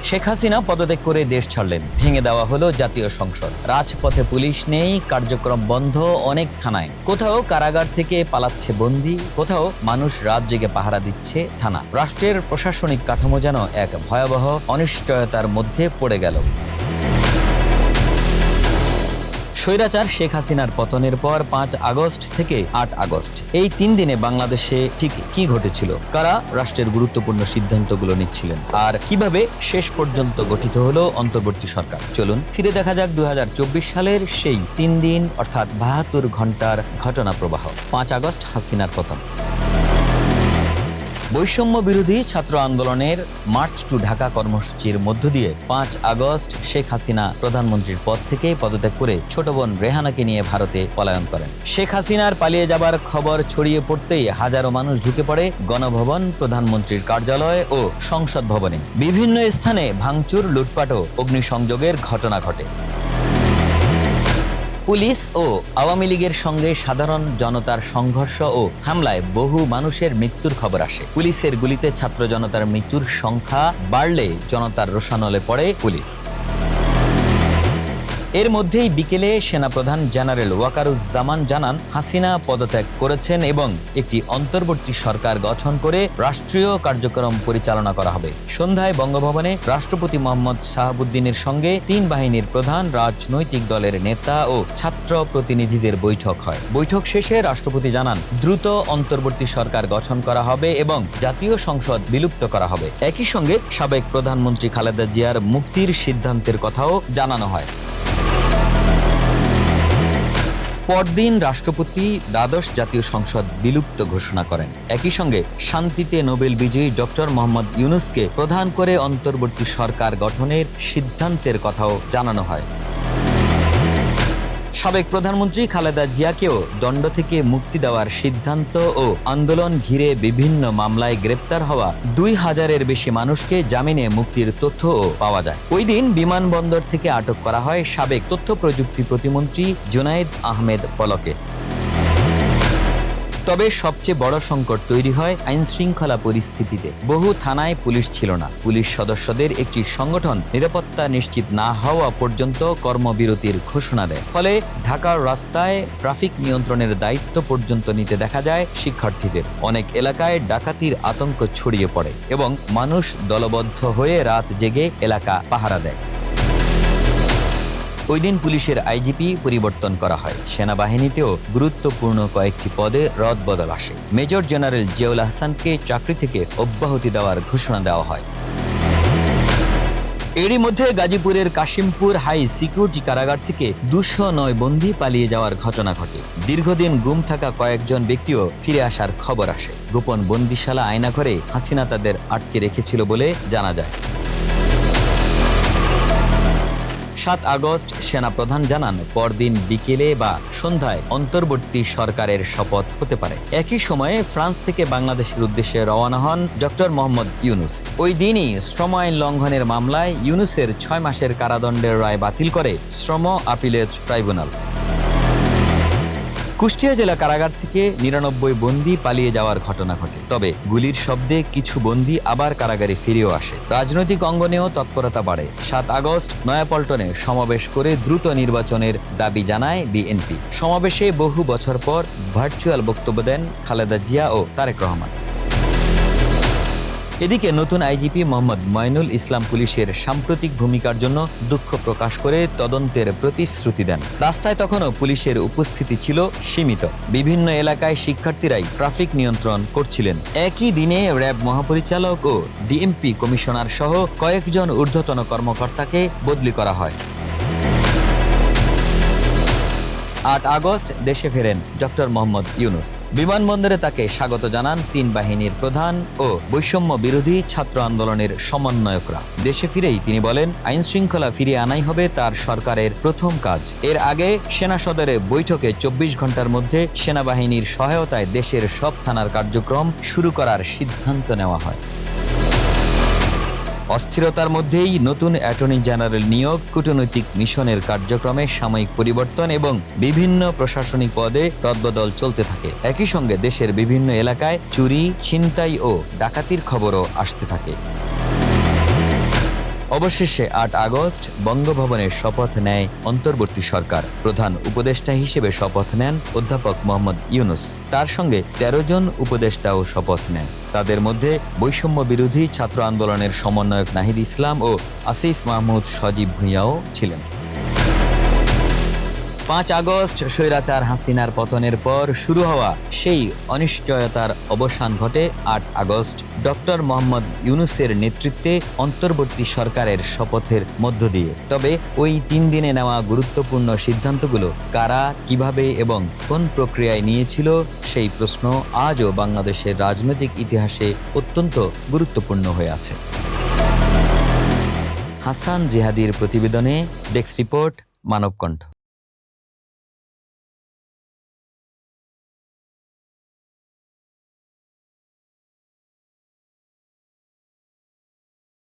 শেখ হাসিনা পদত্যাগ করে দেশ ছাড়লেন, ভেঙে দেওয়া হলো জাতীয় সংসদ, রাজপথে পুলিশ নেই, কার্যক্রম বন্ধ অনেক থানায়, কোথাও কারাগার থেকে পালাচ্ছে বন্দী, কোথাও মানুষ রাত জেগে পাহারা দিচ্ছে থানা। রাষ্ট্রের প্রশাসনিক কাঠামো যেন এক ভয়াবহ অনিশ্চয়তার মধ্যে পড়ে গেল। স্বৈরাচার শেখ হাসিনার পতনের পর 5 আগস্ট থেকে 8 আগস্ট এই 3 দিনে বাংলাদেশে ঠিক কি ঘটেছিল, কারা রাষ্ট্রের গুরুত্বপূর্ণ সিদ্ধান্তগুলো নিচ্ছিলেন, আর কিভাবে শেষ পর্যন্ত গঠিত হলো অন্তর্বর্তী সরকার। চলুন ফিরে দেখা যাক 2024 সালের সেই 3 দিন অর্থাৎ 72 ঘন্টার ঘটনা প্রবাহ। 5 আগস্ট হাসিনার পতন। বৈষম্য বিরোধী ছাত্র আন্দোলনের মার্চ টু ঢাকা কর্মসূচির মধ্য দিয়ে 5 আগস্ট শেখ হাসিনা প্রধানমন্ত্রীর পদ থেকে পদত্যাগ করে ছোট বোন রেহানাকে নিয়ে ভারতে পলায়ন করেন। শেখ হাসিনার পালিয়ে যাবার খবর ছড়িয়ে পড়তেই হাজারো মানুষ ঢুকে পড়ে গণভবন, প্রধানমন্ত্রীর কার্যালয় ও সংসদ ভবনে। বিভিন্ন স্থানে ভাঙচুর, লুটপাট ও অগ্নিসংযোগের ঘটনা ঘটে। পুলিশ ও আওয়ামী লীগের সঙ্গে সাধারণ জনতার সংঘর্ষ ও হামলায় বহু মানুষের মৃত্যুর খবর আসে। পুলিশের গুলিতে ছাত্র জনতার মৃত্যুর সংখ্যা বাড়লে জনতার রোষানলে পড়ে পুলিশ। এর মধ্যেই বিকেলে সেনাপ্রধান জেনারেল ওয়াকারুজ্জামান জানান, হাসিনা পদত্যাগ করেছেন এবং একটি অন্তর্বর্তী সরকার গঠন করে রাষ্ট্রীয় কার্যক্রম পরিচালনা করা হবে। সন্ধ্যায় বঙ্গভবনে রাষ্ট্রপতি মোহাম্মদ শাহাবুদ্দিনের সঙ্গে 3 বাহিনীর প্রধান, রাজনৈতিক দলের নেতা ও ছাত্র প্রতিনিধিদের বৈঠক হয়। বৈঠক শেষে রাষ্ট্রপতি জানান, দ্রুত অন্তর্বর্তী সরকার গঠন করা হবে এবং জাতীয় সংসদ বিলুপ্ত করা হবে। একই সঙ্গে সাবেক প্রধানমন্ত্রী খালেদা জিয়ার মুক্তির সিদ্ধান্তের কথাও জানানো হয়। পরদিন রাষ্ট্রপতি দ্বাদশ জাতীয় সংসদ বিলুপ্ত ঘোষণা করেন। একই সঙ্গে শান্তিতে নোবেল বিজয়ী ডক্টর মোহাম্মদ ইউনূসকে প্রধান করে অন্তর্বর্তী সরকার গঠনের সিদ্ধান্তের কথাও জানানো হয়। সাবেক প্রধানমন্ত্রী খালেদা জিয়াকেও দণ্ড থেকে মুক্তি দেওয়ার সিদ্ধান্ত ও আন্দোলন ঘিরে বিভিন্ন মামলায় গ্রেপ্তার হওয়া 2000-এর বেশি মানুষকে জামিনে মুক্তির তথ্যও পাওয়া যায়। ওই দিন বিমানবন্দর থেকে আটক করা হয় সাবেক তথ্য প্রযুক্তি প্রতিমন্ত্রী জুনায়েদ আহমেদ পলকে। তবে সবচেয়ে বড় সংকট তৈরি হয় আইনশৃঙ্খলা পরিস্থিতিতে। বহু থানায় পুলিশ ছিল না। পুলিশ সদস্যদের একটি সংগঠন নিরাপত্তা নিশ্চিত না হওয়া পর্যন্ত কর্মবিরতির ঘোষণা দেয়। ফলে ঢাকার রাস্তায় ট্রাফিক নিয়ন্ত্রণের দায়িত্ব পর্যন্ত নিতে দেখা যায় শিক্ষার্থীদের। অনেক এলাকায় ডাকাতির আতঙ্ক ছড়িয়ে পড়ে এবং মানুষ দলবদ্ধ হয়ে রাত জেগে এলাকা পাহারা দেয়। ওই দিন পুলিশের আইজিপি পরিবর্তন করা হয়। সেনাবাহিনীতেও গুরুত্বপূর্ণ কয়েকটি পদে রদবদল আসে। মেজর জেনারেল জিয়াউল আহসানকে চাকরি থেকে অব্যাহতি দেওয়ার ঘোষণা দেওয়া হয়। এরই মধ্যে গাজীপুরের কাশিমপুর হাই সিকিউরিটি কারাগার থেকে 209 বন্দী পালিয়ে যাওয়ার ঘটনা ঘটে। দীর্ঘদিন গুম থাকা কয়েকজন ব্যক্তিও ফিরে আসার খবর আসে। গোপন বন্দিশালা আয়নাঘরে হাসিনা তাদের আটকে রেখেছিল বলে জানা যায়। 7 আগস্ট সেনাপ্রধান জানান, পরদিন বিকেলে বা সন্ধ্যায় অন্তর্বর্তী সরকারের শপথ হতে পারে। একই সময়ে ফ্রান্স থেকে বাংলাদেশের উদ্দেশ্যে রওনা হন ডক্টর মোহাম্মদ ইউনূস। ওই দিনই শ্রম আইন লঙ্ঘনের মামলায় ইউনূসের 6 মাসের কারাদণ্ডের রায় বাতিল করে শ্রম আপিলেট ট্রাইব্যুনাল। কুষ্টিয়া জেলা কারাগার থেকে 99 বন্দী পালিয়ে যাওয়ার ঘটনা ঘটে। তবে গুলির শব্দে কিছু বন্দী আবার কারাগারে ফিরেও আসে। রাজনৈতিক অঙ্গনেও তৎপরতা বাড়ে। 7 আগস্ট নয়াপল্টনে সমাবেশ করে দ্রুত নির্বাচনের দাবি জানায় বিএনপি। সমাবেশে বহু বছর পর ভার্চুয়াল বক্তব্য দেন খালেদা জিয়া ও তারেক রহমান। এদিকে নতুন আইজিপি মোহাম্মদ মঈনুল ইসলাম পুলিশের সাম্প্রতিক ভূমিকার জন্য দুঃখ প্রকাশ করে তদন্তের প্রতিশ্রুতি দেন। রাস্তায় তখনও পুলিশের উপস্থিতি ছিল সীমিত। বিভিন্ন এলাকায় শিক্ষার্থীরাই ট্রাফিক নিয়ন্ত্রণ করছিলেন। একই দিনে র্যাব মহাপরিচালক ও ডিএমপি কমিশনার সহ কয়েকজন ঊর্ধ্বতন কর্মকর্তাকে বদলি করা হয়। 8 আগস্ট দেশে ফেরেন ডক্টর মোহাম্মদ ইউনূস। বিমানবন্দরে তাকে স্বাগত জানান 3 বাহিনীর প্রধান ও বৈষম্য বিরোধী ছাত্র আন্দোলনের সমন্বয়করা। দেশে ফিরেই তিনি বলেন, আইনশৃঙ্খলা ফিরিয়ে আনাই হবে তার সরকারের প্রথম কাজ। এর আগে সেনা সদরে বৈঠকে 24 ঘন্টার মধ্যে সেনাবাহিনীর সহায়তায় দেশের সব থানার কার্যক্রম শুরু করার সিদ্ধান্ত নেওয়া হয়। অস্থিরতার মধ্যেই নতুন অ্যাটর্নি জেনারেল নিয়োগ, কূটনৈতিক মিশনের কার্যক্রমে সাময়িক পরিবর্তন এবং বিভিন্ন প্রশাসনিক পদে রদবদল চলতে থাকে। একই সঙ্গে দেশের বিভিন্ন এলাকায় চুরি, ছিনতাই ও ডাকাতির খবরও আসতে থাকে। অবশেষে ৮ আগস্ট বঙ্গভবনে শপথ নেয় অন্তর্বর্তী সরকার। প্রধান উপদেষ্টা হিসেবে শপথ নেন অধ্যাপক মোহাম্মদ ইউনূস। তার সঙ্গে ১৩ জন উপদেষ্টাও শপথ নেন। তাদের মধ্যে বৈষম্য বিরোধী ছাত্র আন্দোলনের সমন্বয়ক নাহিদ ইসলাম ও আসিফ মাহমুদ সজীব ভূঁইয়াও ছিলেন। ৫ আগস্ট স্বৈরাচার হাসিনার পতনের পর শুরু হওয়া সেই অনিশ্চয়তার অবসান ঘটে ৮ আগস্ট ডক্টর মোহাম্মদ ইউনূসের নেতৃত্বে অন্তর্বর্তী সরকারের শপথের মধ্য দিয়ে। তবে ওই ৩ দিনে নেওয়া গুরুত্বপূর্ণ সিদ্ধান্তগুলো কারা, কিভাবে এবং কোন প্রক্রিয়ায় নিয়েছিল সেই প্রশ্ন আজও বাংলাদেশের রাজনৈতিক ইতিহাসে অত্যন্ত গুরুত্বপূর্ণ হয়ে আছে। হাসান জিহাদির প্রতিবেদনে, ডেস্ক রিপোর্ট, মানবকণ্ঠ।